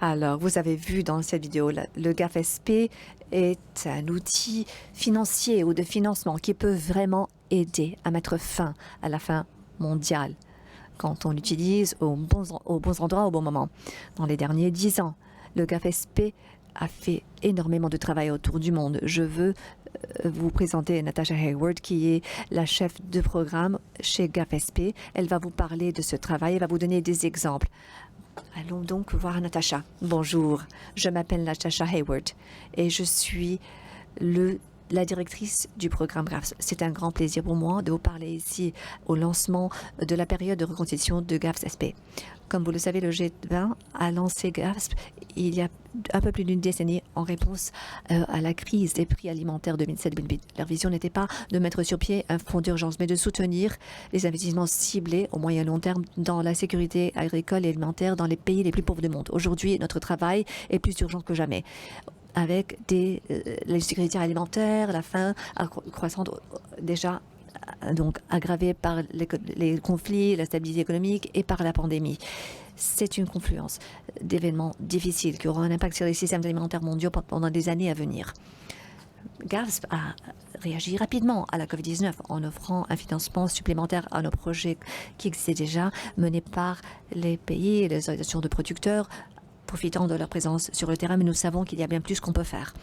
Alors, vous avez vu dans cette vidéo, le GAFSP est un outil financier ou de financement qui peut vraiment aider à mettre fin à la faim mondiale quand on l'utilise aux bons endroits au bon moment. Dans les derniers 10 ans, le GAFSP a fait énormément de travail autour du monde. Je veux vous présenter Natasha Hayward, qui est la chef de programme chez GAFSP. Elle va vous parler de ce travail, elle va vous donner des exemples. Allons donc voir Natasha. Bonjour, je m'appelle Natasha Hayward et je suis la directrice du programme GAFS. C'est un grand plaisir pour moi de vous parler ici au lancement de la période de reconstitution de GAFSP. Comme vous le savez, le G20 a lancé GAFSP il y a un peu plus d'une décennie en réponse à la crise des prix alimentaires 2007-2008. Leur vision n'était pas de mettre sur pied un fonds d'urgence, mais de soutenir les investissements ciblés au moyen et long terme dans la sécurité agricole et alimentaire dans les pays les plus pauvres du monde. Aujourd'hui, notre travail est plus urgent que jamais, avec la sécurité alimentaire, la faim croissante déjà donc aggravée par les conflits, la stabilité économique et par la pandémie. C'est une confluence d'événements difficiles qui auront un impact sur les systèmes alimentaires mondiaux pendant des années à venir. GAFSP a réagi rapidement à la COVID-19 en offrant un financement supplémentaire à nos projets qui existaient déjà, menés par les pays et les organisations de producteurs, profitant de leur présence sur le terrain, mais nous savons qu'il y a bien plus qu'on peut faire.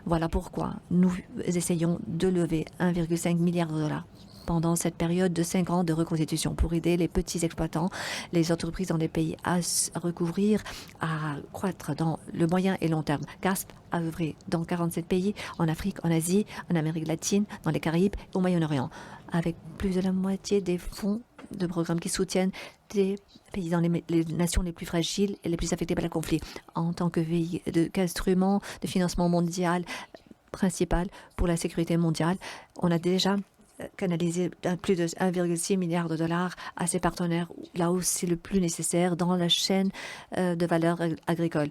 Voilà pourquoi nous essayons de lever 1,5 milliard de dollars pendant cette période de 5 ans de reconstitution pour aider les petits exploitants, les entreprises dans les pays à recouvrir, à croître dans le moyen et long terme. GAFSP a œuvré dans 47 pays, en Afrique, en Asie, en Amérique latine, dans les Caraïbes et au Moyen-Orient, avec plus de la moitié des fonds de programmes qui soutiennent des pays dans les nations les plus fragiles et les plus affectées par le conflit. En tant qu'instrument de financement mondial principal pour la sécurité mondiale, on a déjà canaliser plus de 1,6 milliard de dollars à ses partenaires là où c'est le plus nécessaire dans la chaîne de valeur agricole.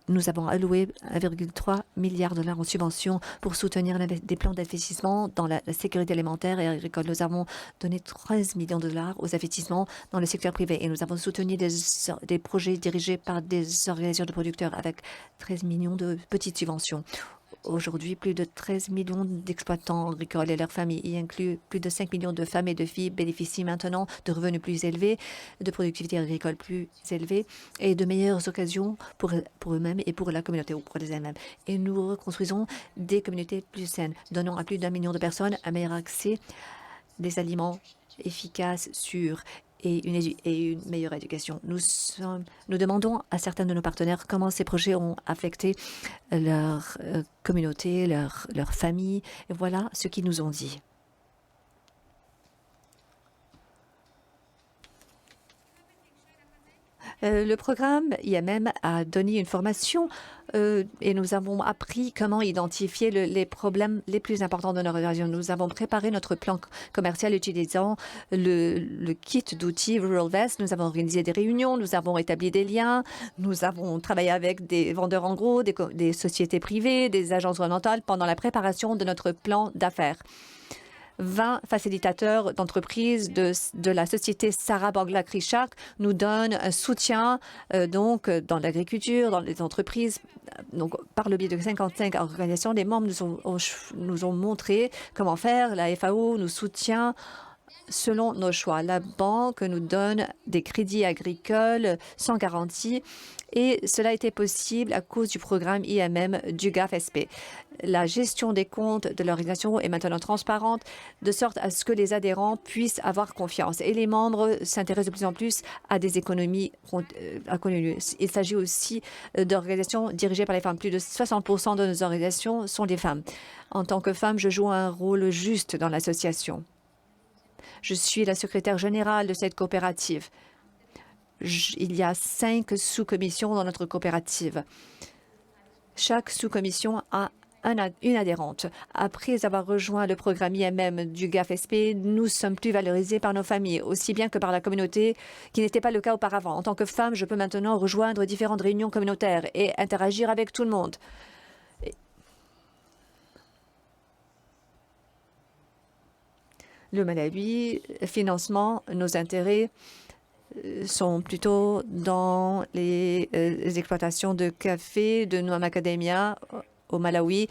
Nous avons alloué 1,3 milliard de dollars en subventions pour soutenir des plans d'investissement dans la sécurité alimentaire et agricole. Nous avons donné 13 millions de dollars aux investissements dans le secteur privé et nous avons soutenu des projets dirigés par des organisations de producteurs avec 13 millions de petites subventions. Aujourd'hui, plus de 13 millions d'exploitants agricoles et leurs familles, y inclut plus de 5 millions de femmes et de filles, bénéficient maintenant de revenus plus élevés, de productivité agricole plus élevée et de meilleures occasions pour eux-mêmes et pour la communauté ou pour elles-mêmes. Et nous reconstruisons des communautés plus saines, donnant à plus d'1 million de personnes un meilleur accès des aliments efficaces, sûrs et une meilleure éducation. Nous demandons à certains de nos partenaires comment ces projets ont affecté leur communauté, leur famille. Et voilà ce qu'ils nous ont dit. Le programme IMM a donné une formation et nous avons appris comment identifier les problèmes les plus importants de notre région. Nous avons préparé notre plan commercial utilisant le kit d'outils Rural Vest. Nous avons organisé des réunions, nous avons établi des liens, nous avons travaillé avec des vendeurs en gros, des sociétés privées, des agences gouvernementales pendant la préparation de notre plan d'affaires. 20 facilitateurs d'entreprise de la société Sarah Bangla Krishak nous donnent un soutien donc dans l'agriculture, dans les entreprises. Donc, par le biais de 55 organisations, les membres nous ont montré comment faire. La FAO nous soutient selon nos choix. La banque nous donne des crédits agricoles sans garantie et cela a été possible à cause du programme IMM du GAFSP. La gestion des comptes de l'organisation est maintenant transparente, de sorte à ce que les adhérents puissent avoir confiance. Et les membres s'intéressent de plus en plus à des économies inconnues. Il s'agit aussi d'organisations dirigées par les femmes. Plus de 60% de nos organisations sont des femmes. En tant que femme, je joue un rôle juste dans l'association. Je suis la secrétaire générale de cette coopérative. Il y a 5 sous-commissions dans notre coopérative. Chaque sous-commission a une adhérente. Après avoir rejoint le programme IMM du GAFSP, nous sommes plus valorisés par nos familles, aussi bien que par la communauté, qui n'était pas le cas auparavant. En tant que femme, je peux maintenant rejoindre différentes réunions communautaires et interagir avec tout le monde. Le Malawi, financement, nos intérêts sont plutôt dans les exploitations de café de Noam Macadamia au Malawi.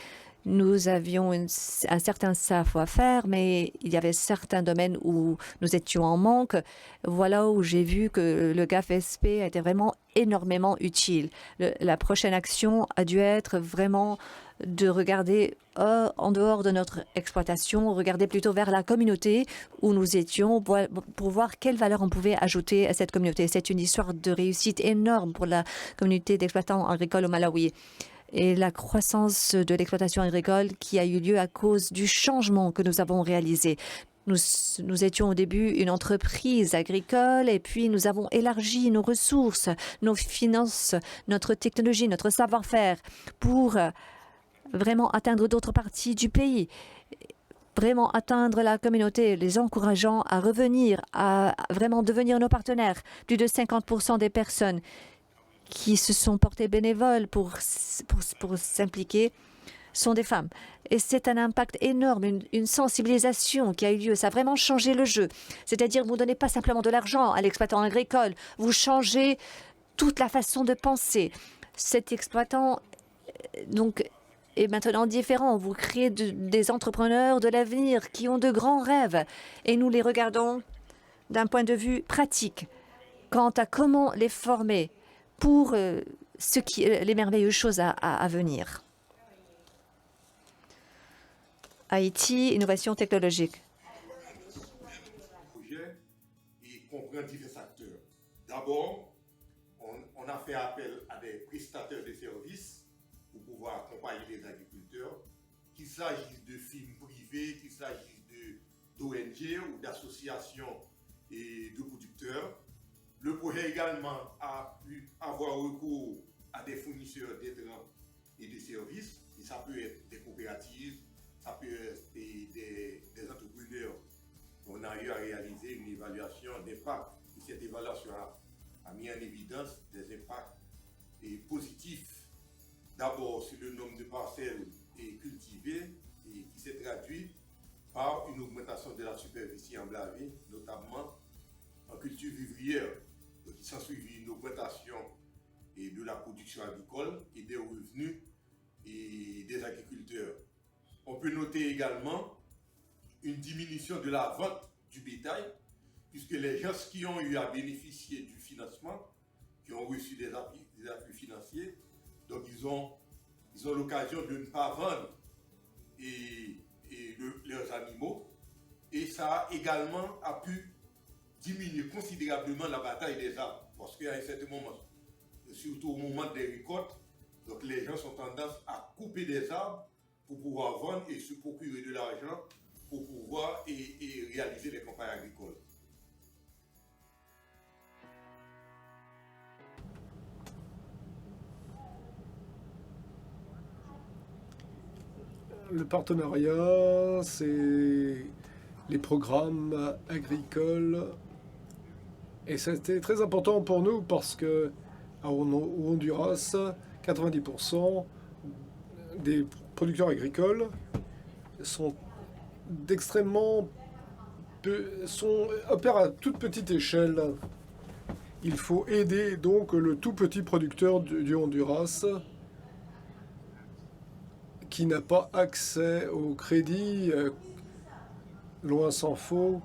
Nous avions un certain savoir-faire, mais il y avait certains domaines où nous étions en manque. Voilà où j'ai vu que le GAFSP a été vraiment énormément utile. La prochaine action a dû être vraiment de regarder en dehors de notre exploitation, regarder plutôt vers la communauté où nous étions pour voir quelle valeur on pouvait ajouter à cette communauté. C'est une histoire de réussite énorme pour la communauté d'exploitants agricoles au Malawi. Et la croissance de l'exploitation agricole qui a eu lieu à cause du changement que nous avons réalisé. Nous étions au début une entreprise agricole et puis nous avons élargi nos ressources, nos finances, notre technologie, notre savoir-faire pour vraiment atteindre d'autres parties du pays, vraiment atteindre la communauté, les encourageant à revenir, à vraiment devenir nos partenaires. Plus de 50% des personnes qui se sont portées bénévoles pour s'impliquer sont des femmes. Et c'est un impact énorme, une sensibilisation qui a eu lieu. Ça a vraiment changé le jeu. C'est-à-dire, vous ne donnez pas simplement de l'argent à l'exploitant agricole, vous changez toute la façon de penser. Cet exploitant donc, est maintenant différent. Vous créez des entrepreneurs de l'avenir qui ont de grands rêves. Et nous les regardons d'un point de vue pratique quant à comment les former pour les merveilleuses choses à venir. Haïti, innovation technologique. Projet et comprend divers acteurs. D'abord, on a fait appel à des prestataires de services pour pouvoir accompagner les agriculteurs, qu'il s'agisse de firmes privées, qu'il s'agisse d'ONG ou d'associations et de producteurs. Le projet également a pu avoir recours à des fournisseurs d'intrants et de services, et ça peut être des coopératives, ça peut être des entrepreneurs. On a eu à réaliser une évaluation d'impact, et cette évaluation a mis en évidence des impacts positifs. D'abord sur le nombre de parcelles cultivées, et qui s'est traduit par une augmentation de la superficie emblavée, notamment en culture vivrière. Donc, il s'en suivi une augmentation de la production agricole et des revenus des agriculteurs. On peut noter également une diminution de la vente du bétail, puisque les gens qui ont eu à bénéficier du financement, qui ont reçu des appuis financiers, donc ils ont l'occasion de ne pas vendre leurs animaux, et ça également a pu diminuer considérablement la bataille des arbres, parce qu'à un certain moment, surtout au moment des récoltes, donc les gens ont tendance à couper des arbres pour pouvoir vendre et se procurer de l'argent pour pouvoir réaliser les campagnes agricoles. Le partenariat, c'est les programmes agricoles. Et c'était très important pour nous parce que au Honduras, 90% des producteurs agricoles opèrent à toute petite échelle. Il faut aider donc le tout petit producteur du Honduras qui n'a pas accès au crédit, loin s'en faut.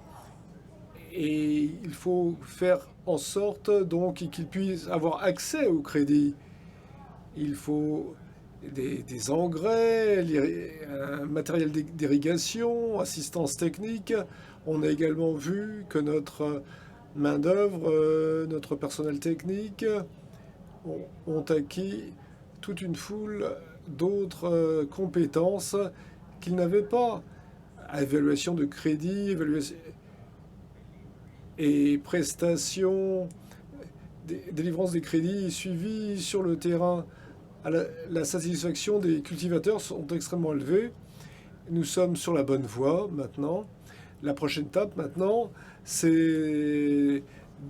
Et il faut faire en sorte donc qu'il puisse avoir accès au crédit. Il faut des engrais, un matériel d'irrigation, assistance technique. On a également vu que notre main-d'œuvre, notre personnel technique ont acquis toute une foule d'autres compétences qu'ils n'avaient pas. Évaluation de crédit, évaluation et prestations, délivrance des crédits, suivi sur le terrain. La satisfaction des cultivateurs sont extrêmement élevées. Nous sommes sur la bonne voie maintenant. La prochaine étape maintenant, c'est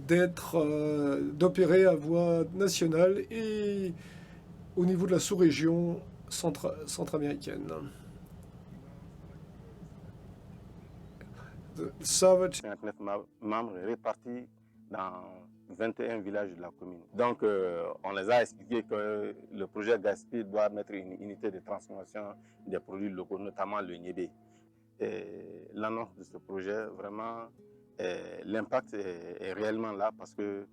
d'opérer à voie nationale et au niveau de la sous-région centra-américaine. 29 membres répartis dans 21 villages de la commune. Donc, on les a expliqué que le projet GASPI doit mettre une unité de transformation des produits locaux, notamment le niébé. L'annonce de ce projet, vraiment, l'impact est réellement là parce que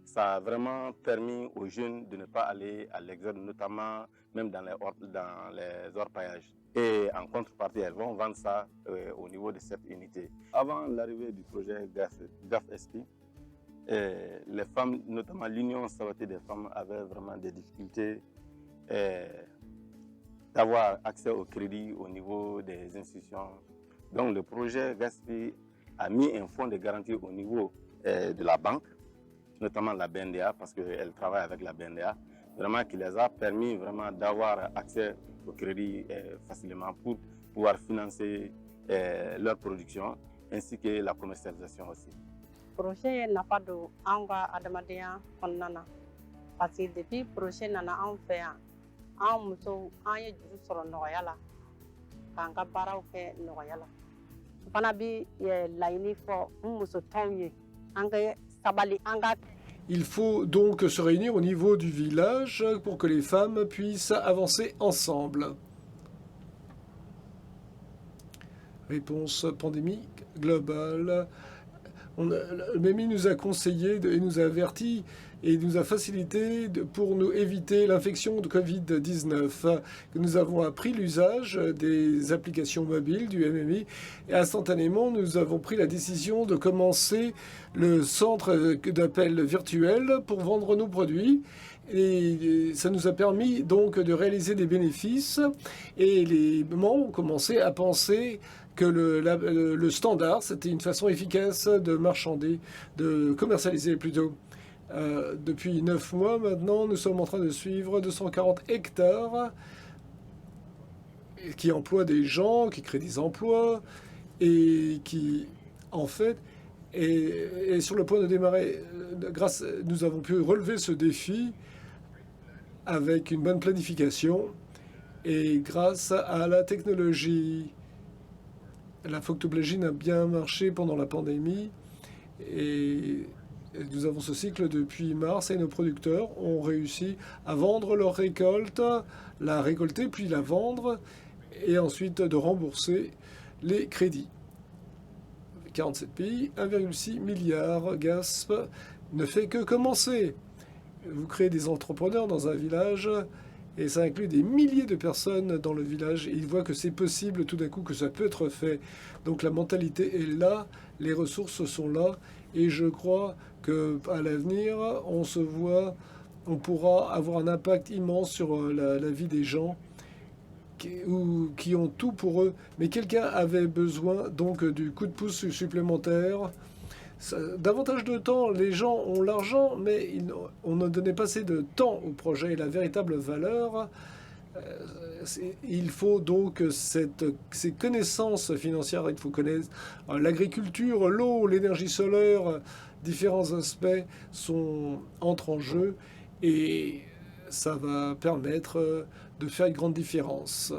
ça a vraiment permis aux jeunes de ne pas aller à l'exode, notamment même dans les orpaillages. Et en contrepartie, elles vont vendre ça au niveau de cette unité. Avant l'arrivée du projet GAF-SP, les femmes, notamment l'Union sabatée des femmes, avaient vraiment des difficultés d'avoir accès au crédit au niveau des institutions. Donc le projet GASPI a mis un fonds de garantie au niveau de la banque, notamment la BNDA, parce qu'elle travaille avec la BNDA, vraiment qui les a permis vraiment d'avoir accès au crédit facilement pour pouvoir financer leur production ainsi que la commercialisation aussi. Le projet n'a pas de anga adamadenya konnana parce que depuis le projet nana an fait an muso an ye juru sɔrɔ nɔgɔya la k'an ka baaraw kɛ nɔgɔya la fana bi laɲini fɔ n muso tɔnw ye an ka sabali an ka. Il faut donc se réunir au niveau du village pour que les femmes puissent avancer ensemble. Réponse pandémique globale. Le MEMI nous a conseillé et nous a averti et nous a facilité pour nous éviter l'infection de Covid-19. Nous avons appris l'usage des applications mobiles du MMI et instantanément nous avons pris la décision de commencer le centre d'appel virtuel pour vendre nos produits. Et ça nous a permis donc de réaliser des bénéfices et les membres ont commencé à penser que le standard, c'était une façon efficace de marchander, de commercialiser plutôt. Depuis 9 mois maintenant, nous sommes en train de suivre 240 hectares qui emploient des gens, qui créent des emplois et qui, en fait, est sur le point de démarrer. Nous avons pu relever ce défi avec une bonne planification et grâce à la technologie. La Phoctoblégienne a bien marché pendant la pandémie et nous avons ce cycle depuis mars et nos producteurs ont réussi à vendre leur récolte, la récolter puis la vendre et ensuite de rembourser les crédits. 47 pays, 1,6 milliard, GASP ne fait que commencer. Vous créez des entrepreneurs dans un village et ça inclut des milliers de personnes dans le village. Et ils voient que c'est possible tout d'un coup, que ça peut être fait. Donc la mentalité est là, les ressources sont là. Et je crois qu'à l'avenir, on pourra avoir un impact immense sur la vie des gens qui ont tout pour eux. Mais quelqu'un avait besoin donc du coup de pouce supplémentaire. Davantage de temps, les gens ont l'argent, mais on ne donnait pas assez de temps au projet. Et la véritable valeur, il faut donc ces connaissances financières. Il faut connaître l'agriculture, l'eau, l'énergie solaire, différents aspects entrent en jeu et ça va permettre de faire une grande différence.